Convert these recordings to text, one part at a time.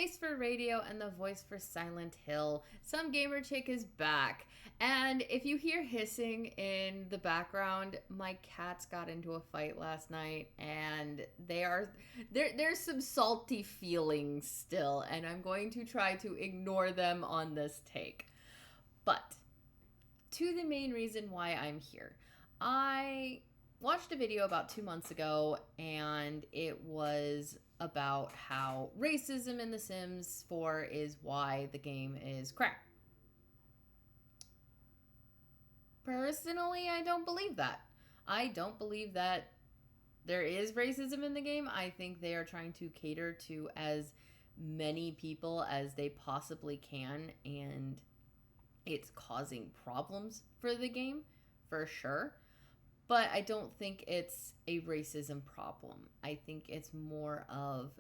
face for radio and the voice for Silent Hill. Some gamer chick is back. And if you hear hissing in the background, my cats got into a fight last night and there's some salty feelings still, and I'm going to try to ignore them on this take. But to the main reason why I'm here. I watched a video about 2 months ago, and it was about how racism in The Sims 4 is why the game is crap. Personally, I don't believe that. I don't believe that there is racism in the game. I think they are trying to cater to as many people as they possibly can, and it's causing problems for the game, for sure. But I don't think it's a racism problem. I think it's more of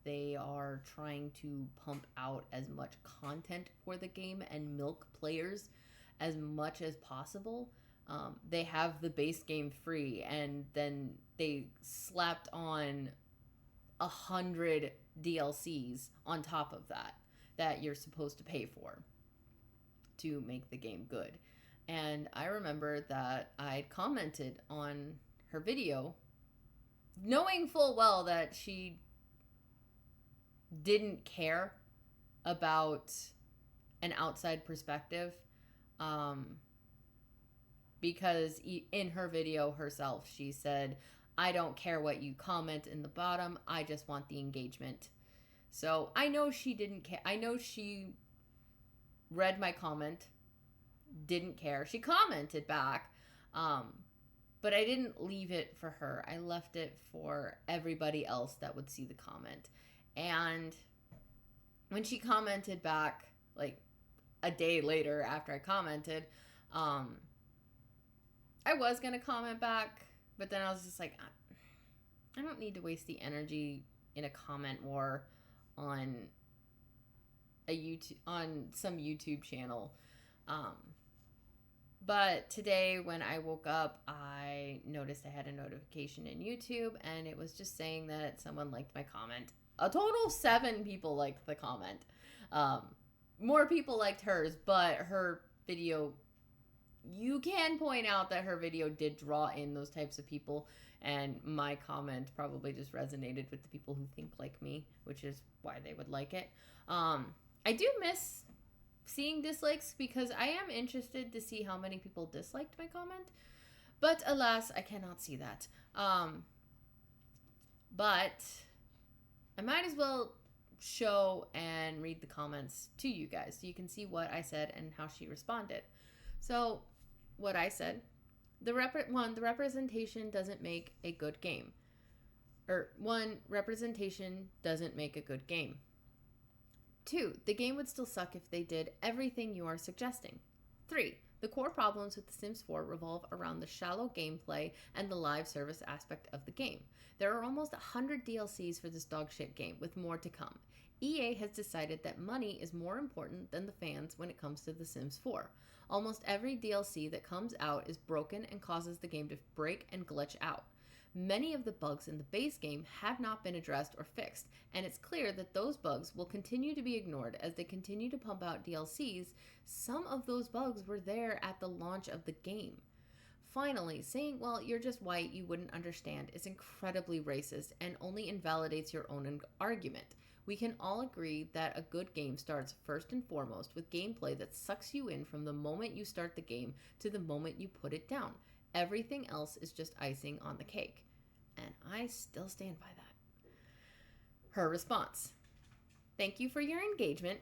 they are trying to pump out as much content for the game and milk players as much as possible. They have the base game free, and then they slapped on 100 DLCs on top of that you're supposed to pay for to make the game good. And I remember that I'd commented on her video, knowing full well that she didn't care about an outside perspective. Because in her video herself, she said, I don't care what you comment in the bottom, I just want the engagement. So I know she didn't care. I know she read my comment, didn't care. She commented back, but I didn't leave it for her. I left it for everybody else that would see the comment. And when she commented back, like a day later after I commented, I was going to comment back, but then I was just like, I don't need to waste the energy in a comment war on some YouTube channel. But today when I woke up, I noticed I had a notification in YouTube, and it was just saying that someone liked my comment. A total of 7 people liked the comment. More people liked hers, but her video, you can point out that her video did draw in those types of people, and my comment probably just resonated with the people who think like me, which is why they would like it. I do miss seeing dislikes because I am interested to see how many people disliked my comment, but alas, I cannot see that. But I might as well show and read the comments to you guys so you can see what I said and how she responded. So what I said, the representation doesn't make a good game. Representation doesn't make a good game. 2, the game would still suck if they did everything you are suggesting. 3, the core problems with The Sims 4 revolve around the shallow gameplay and the live service aspect of the game. There are almost 100 DLCs for this dogshit game, with more to come. EA has decided that money is more important than the fans when it comes to The Sims 4. Almost every DLC that comes out is broken and causes the game to break and glitch out. Many of the bugs in the base game have not been addressed or fixed, and it's clear that those bugs will continue to be ignored as they continue to pump out DLCs. Some of those bugs were there at the launch of the game. Finally, saying, well, you're just white, you wouldn't understand, is incredibly racist and only invalidates your own argument. We can all agree that a good game starts first and foremost with gameplay that sucks you in from the moment you start the game to the moment you put it down. Everything else is just icing on the cake. And I still stand by that. Her response. Thank you for your engagement.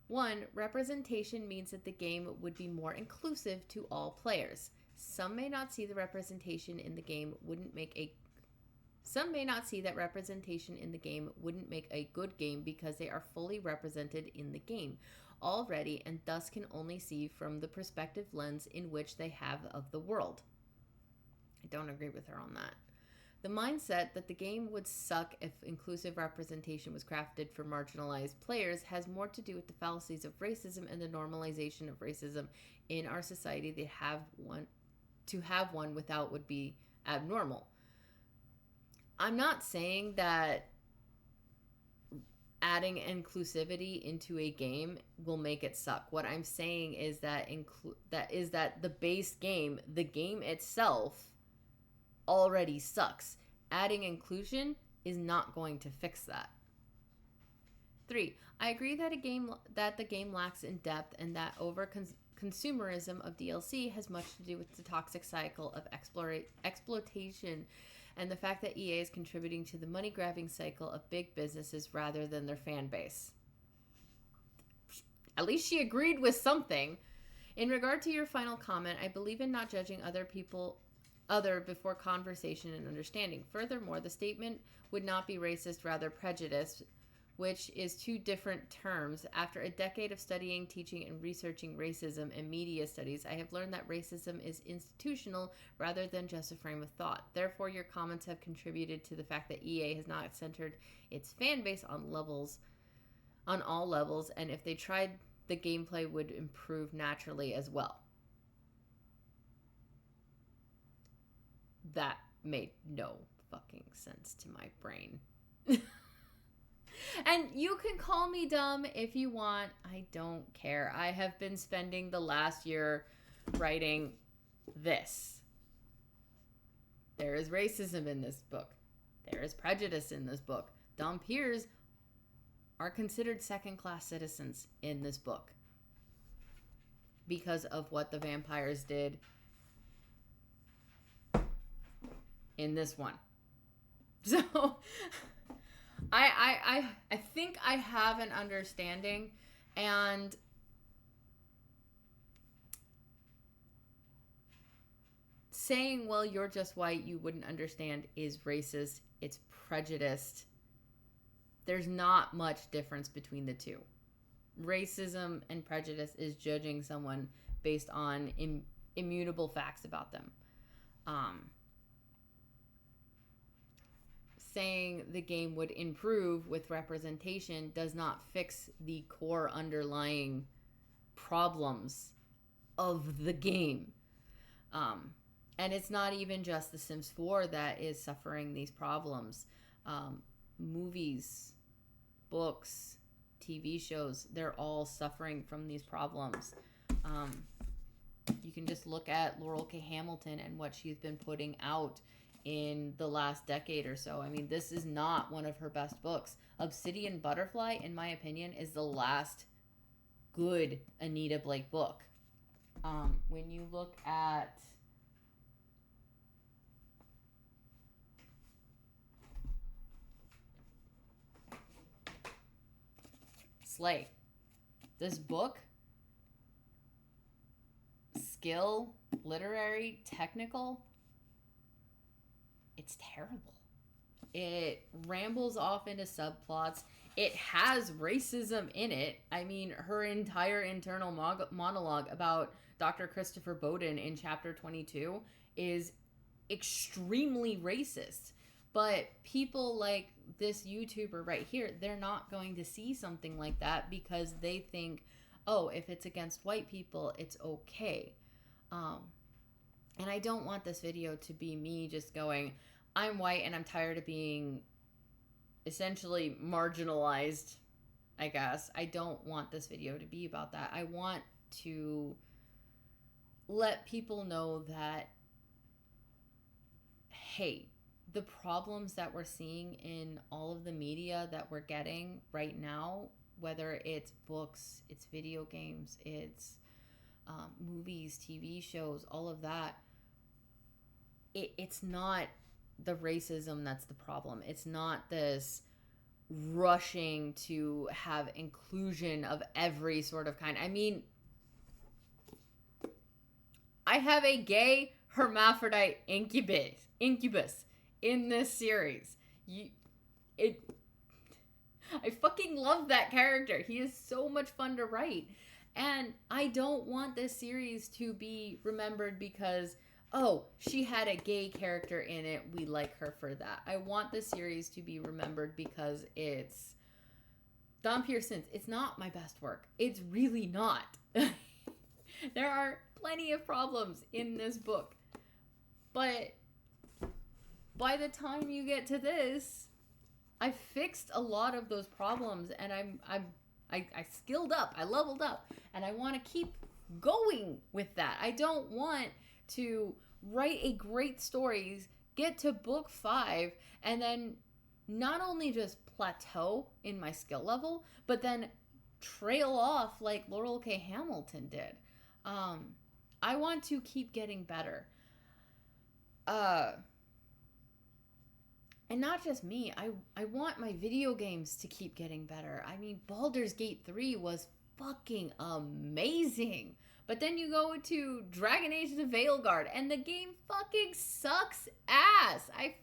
1, representation means that the game would be more inclusive to all players. Some may not see that representation in the game wouldn't make a good game because they are fully represented in the game already and thus can only see from the perspective lens in which they have of the world. I don't agree with her on that. The mindset that the game would suck if inclusive representation was crafted for marginalized players has more to do with the fallacies of racism and the normalization of racism in our society. To have one without would be abnormal. I'm not saying that adding inclusivity into a game will make it suck. What I'm saying is that the base game, the game itself, already sucks. Adding inclusion is not going to fix that. 3. I agree that the game lacks in depth and that consumerism of DLC has much to do with the toxic cycle of exploitation and the fact that EA is contributing to the money-grabbing cycle of big businesses rather than their fan base. At least she agreed with something. In regard to your final comment, I believe in not judging other before conversation and understanding. Furthermore, the statement would not be racist, rather prejudiced, which is two different terms. After a decade of studying, teaching, and researching racism and media studies, I have learned that racism is institutional rather than just a frame of thought. Therefore, your comments have contributed to the fact that EA has not centered its fan base on all levels, and if they tried, the gameplay would improve naturally as well. That made no fucking sense to my brain. And you can call me dumb if you want. I don't care. I have been spending the last year writing this. There is racism in this book. There is prejudice in this book. Dhampirs are considered second-class citizens in this book because of what the vampires did in this one. So I think I have an understanding, and saying, well, you're just white, you wouldn't understand, is racist. It's prejudiced. There's not much difference between the two. Racism and prejudice is judging someone based on immutable facts about them. Saying the game would improve with representation does not fix the core underlying problems of the game. And it's not even just The Sims 4 that is suffering these problems. Movies, books, TV shows, they're all suffering from these problems. You can just look at Laurel K. Hamilton and what she's been putting out in the last decade or so. I mean, this is not one of her best books. Obsidian Butterfly, in my opinion, is the last good Anita Blake book. When you look at Slay, this book, skill, literary, technical, it's terrible. It rambles off into subplots. It has racism in it. I mean, her entire internal monologue about Dr. Christopher Bowden in chapter 22 is extremely racist. But people like this YouTuber right here, they're not going to see something like that because they think, oh, if it's against white people, it's okay. And I don't want this video to be me just going, I'm white and I'm tired of being essentially marginalized, I guess. I don't want this video to be about that. I want to let people know that, hey, the problems that we're seeing in all of the media that we're getting right now, whether it's books, it's video games, it's movies, TV shows, all of that, it's not the racism that's the problem. It's not this rushing to have inclusion of every sort of kind. I mean, I have a gay hermaphrodite incubus in this series. I fucking love that character. He is so much fun to write. And I don't want this series to be remembered because, oh, she had a gay character in it, we like her for that. I want the series to be remembered because it's Dhampir Sins. It's not my best work. It's really not. There are plenty of problems in this book. But by the time you get to this, I fixed a lot of those problems, and I skilled up, I leveled up, and I want to keep going with that. I don't want to write a great story, get to book 5, and then not only just plateau in my skill level, but then trail off like Laurel K. Hamilton did. I want to keep getting better. And not just me, I want my video games to keep getting better. I mean, Baldur's Gate 3 was fucking amazing. But then you go to Dragon Age the Veilguard, and the game fucking sucks ass. I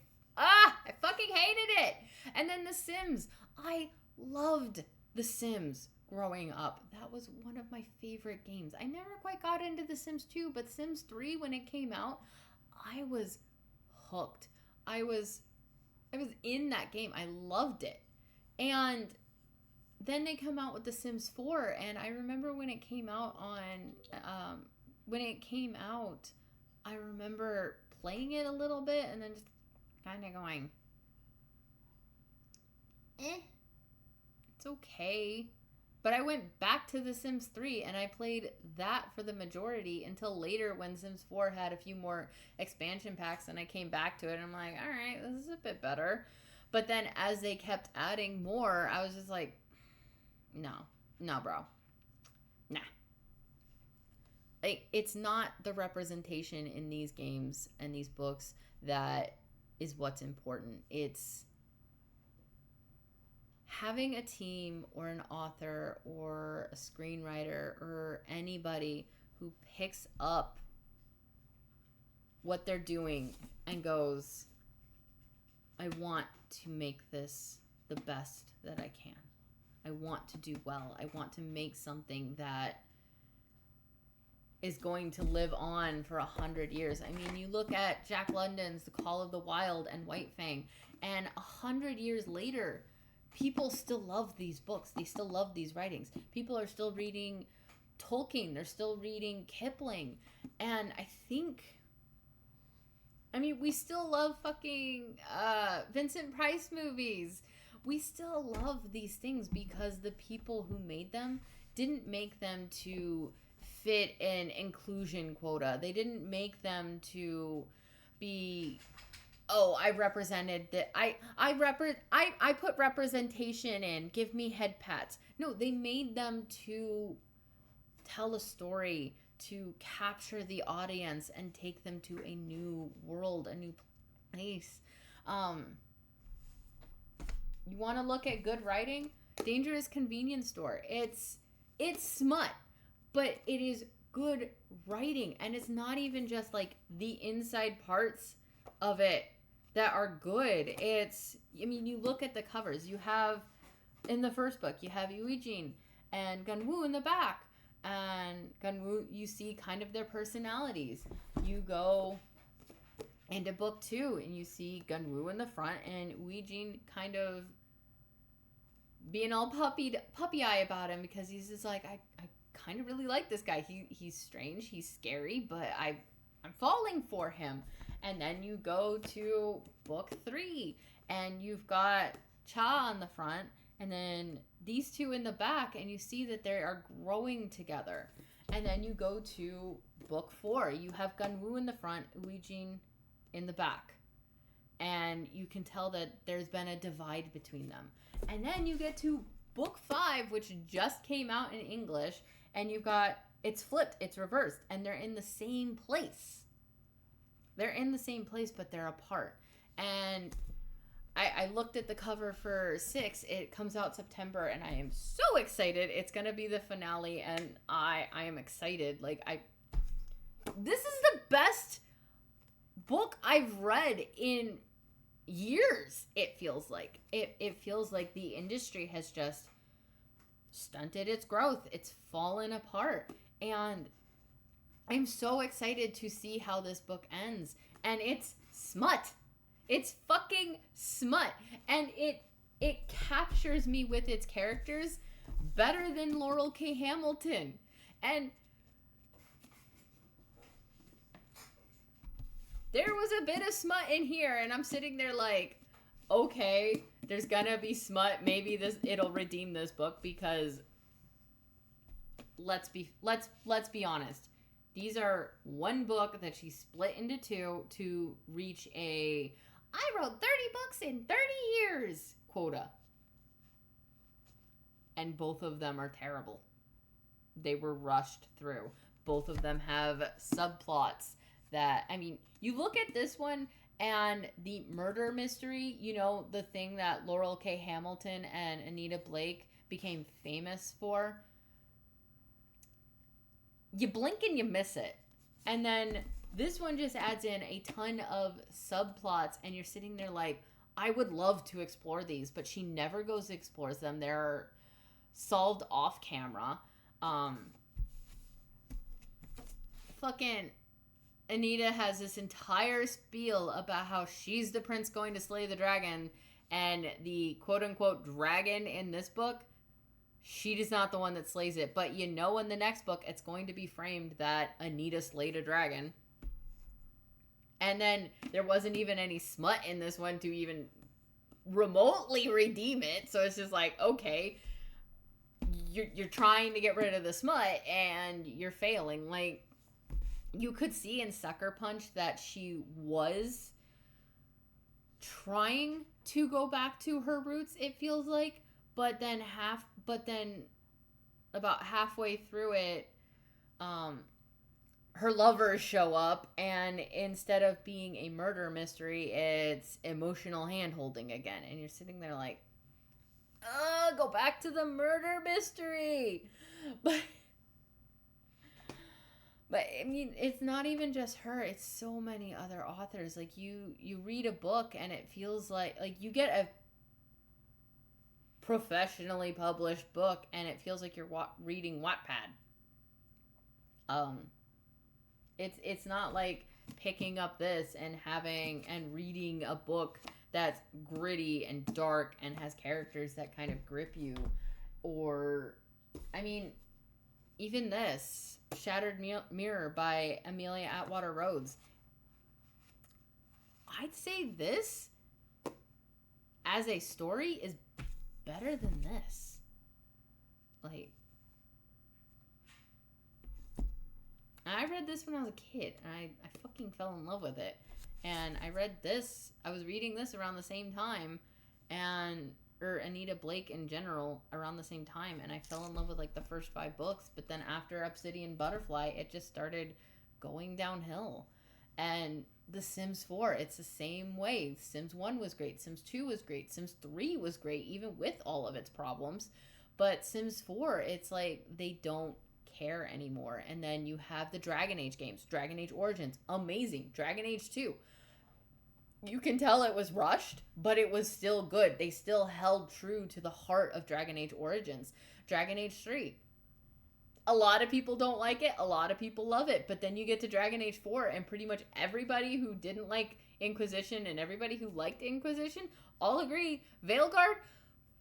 fucking hated it. And then The Sims. I loved The Sims growing up. That was one of my favorite games. I never quite got into The Sims 2, but Sims 3, when it came out, I was hooked. I was in that game. I loved it. And then they come out with The Sims 4, and I remember when it came out I remember playing it a little bit and then just kind of going, it's okay. But I went back to The Sims 3 and I played that for the majority until later when Sims 4 had a few more expansion packs, and I came back to it and I'm like, all right, this is a bit better. But then as they kept adding more, I was just like, no, bro. Nah. Like, it's not the representation in these games and these books that is what's important. It's having a team or an author or a screenwriter or anybody who picks up what they're doing and goes, I want to make this the best that I can. I want to do well. I want to make something that is going to live on for 100 years. I mean, you look at Jack London's The Call of the Wild and White Fang, and 100 years later, people still love these books. They still love these writings. People are still reading Tolkien. They're still reading Kipling. And I think, I mean, we still love fucking Vincent Price movies. We still love these things because the people who made them didn't make them to fit an inclusion quota. They didn't make them to be, oh, I represented that. I put representation in. Give me head pats. No, they made them to tell a story, to capture the audience and take them to a new world, a new place. You want to look at good writing? Dangerous Convenience Store. It's smut, but it is good writing, and it's not even just like the inside parts of it that are good. I mean, you look at the covers. You have, in the first book, you have Eugene and Gunwoo in the back, and Gunwoo, you see kind of their personalities. You go into book 2 and you see Gunwoo in the front and Eugene kind of being all puppy eye about him because he's just like, I kind of really like this guy. He's strange, he's scary, but I'm falling for him. And then you go to book 3 and you've got Cha on the front and then these two in the back, and you see that they are growing together. And then you go to book 4. You have Gunwoo in the front, Eugene in the back. And you can tell that there's been a divide between them. And then you get to book 5, which just came out in English, and you've got, it's flipped, it's reversed, and they're in the same place. They're in the same place, but they're apart. And I looked at the cover for 6. It comes out September, and I am so excited. It's going to be the finale, and I am excited. This is the best book I've read in years, it feels like. It feels like the industry has just stunted its growth. It's fallen apart. And I'm so excited to see how this book ends. And it's smut. It's fucking smut. And it captures me with its characters better than Laurel K. Hamilton. And there was a bit of smut in here, and I'm sitting there like, okay, there's gonna be smut. Maybe it'll redeem this book, because let's be honest. These are one book that she split into two to reach a I wrote 30 books in 30 years quota. And both of them are terrible. They were rushed through. Both of them have subplots that, I mean, you look at this one and the murder mystery, the thing that Laurel K. Hamilton and Anita Blake became famous for. You blink and you miss it. And then this one just adds in a ton of subplots, and you're sitting there like, I would love to explore these, but she never goes and explores them. They're solved off camera. Fucking Anita has this entire spiel about how she's the prince going to slay the dragon, and the quote-unquote dragon in this book, she is not the one that slays it. But in the next book, it's going to be framed that Anita slayed a dragon. And then there wasn't even any smut in this one to even remotely redeem it. So it's just like, okay, you're trying to get rid of the smut and you're failing. Like, you could see in Sucker Punch that she was trying to go back to her roots, it feels like, but then about halfway through it, her lovers show up, and instead of being a murder mystery, it's emotional hand-holding again. And you're sitting there like, go back to the murder mystery. But I mean, it's not even just her. It's so many other authors. Like, you read a book and it feels like you get a professionally published book and it feels like you're reading Wattpad. It's not like picking up this and reading a book that's gritty and dark and has characters that kind of grip you. Or, I mean, even this, Shattered Mirror by Amelia Atwater Rhodes. I'd say this, as a story, is better than this. Like, I read this when I was a kid, and I fucking fell in love with it. And I was reading this around the same time, or Anita Blake in general around the same time, and I fell in love with like the first 5 books, but then after Obsidian Butterfly, it just started going downhill. And The Sims 4, it's the same way. Sims 1 was great, Sims 2 was great, Sims 3 was great, even with all of its problems. But Sims 4, it's like they don't care anymore. And then you have the Dragon Age games. Dragon Age Origins, amazing. Dragon Age 2, you can tell it was rushed, but it was still good. They still held true to the heart of Dragon Age Origins. Dragon Age 3, a lot of people don't like it, a lot of people love it, but then you get to Dragon Age 4 and pretty much everybody who didn't like Inquisition and everybody who liked Inquisition all agree Veilguard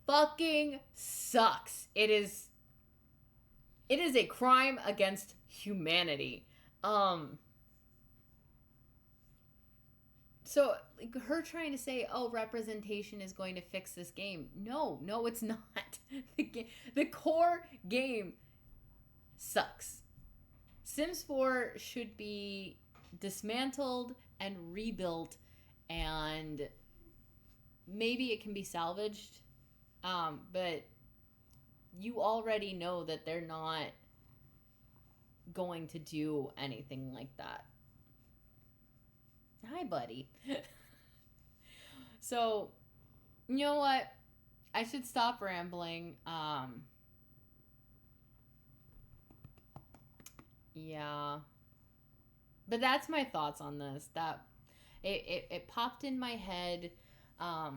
fucking sucks. It is a crime against humanity. So, like, her trying to say, representation is going to fix this game. No, it's not. The core game sucks. Sims 4 should be dismantled and rebuilt, and maybe it can be salvaged. But you already know that they're not going to do anything like that. Hi, buddy. So, you know what? I should stop rambling. Yeah. But that's my thoughts on this. That it popped in my head. I'll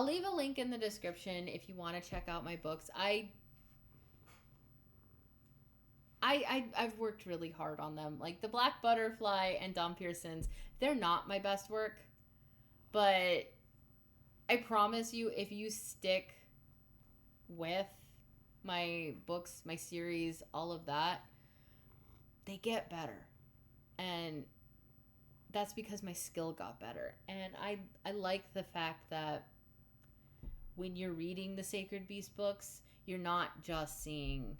leave a link in the description if you want to check out my books. I've worked really hard on them. Like, The Black Butterfly and Dom Pearson's, they're not my best work. But I promise you, if you stick with my books, my series, all of that, they get better. And that's because my skill got better. And I like the fact that when you're reading the Sacred Beast books, you're not just seeing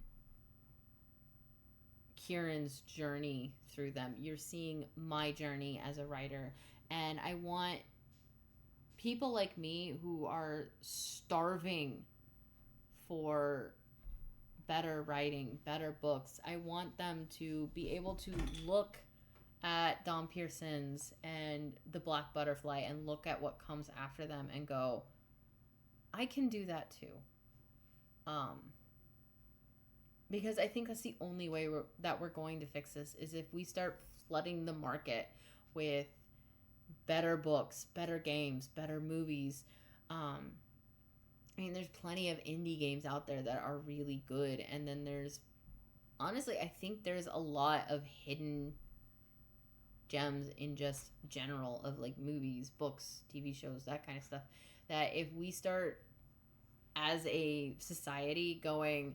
Kieran's journey through them. You're seeing my journey as a writer. And I want people like me who are starving for better writing, better books. I want them to be able to look at Dom Pearson's and The Black Butterfly and look at what comes after them and go, I can do that too. Because I think that's the only way that we're going to fix this is if we start flooding the market with better books, better games, better movies. I mean, there's plenty of indie games out there that are really good. And then there's, honestly, I think there's a lot of hidden gems in just general of like movies, books, TV shows, that kind of stuff. That if we start as a society going,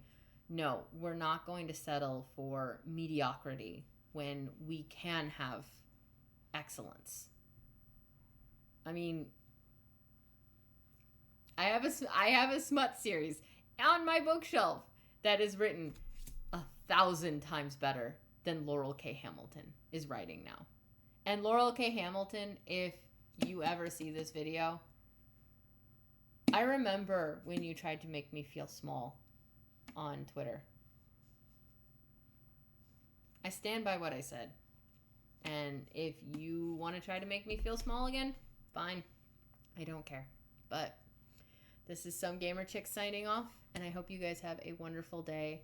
no, we're not going to settle for mediocrity when we can have excellence. I mean, I have a smut series on my bookshelf that is written 1,000 times better than Laurel K. Hamilton is writing now. And Laurel K. Hamilton, if you ever see this video, I remember when you tried to make me feel small on Twitter. I stand by what I said. And if you want to try to make me feel small again, fine. I don't care. But this is Some Gamer Chick signing off, and I hope you guys have a wonderful day.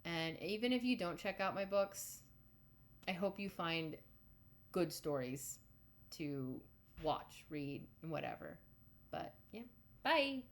And even if you don't check out my books, I hope you find good stories to watch, read, and whatever. But yeah, bye.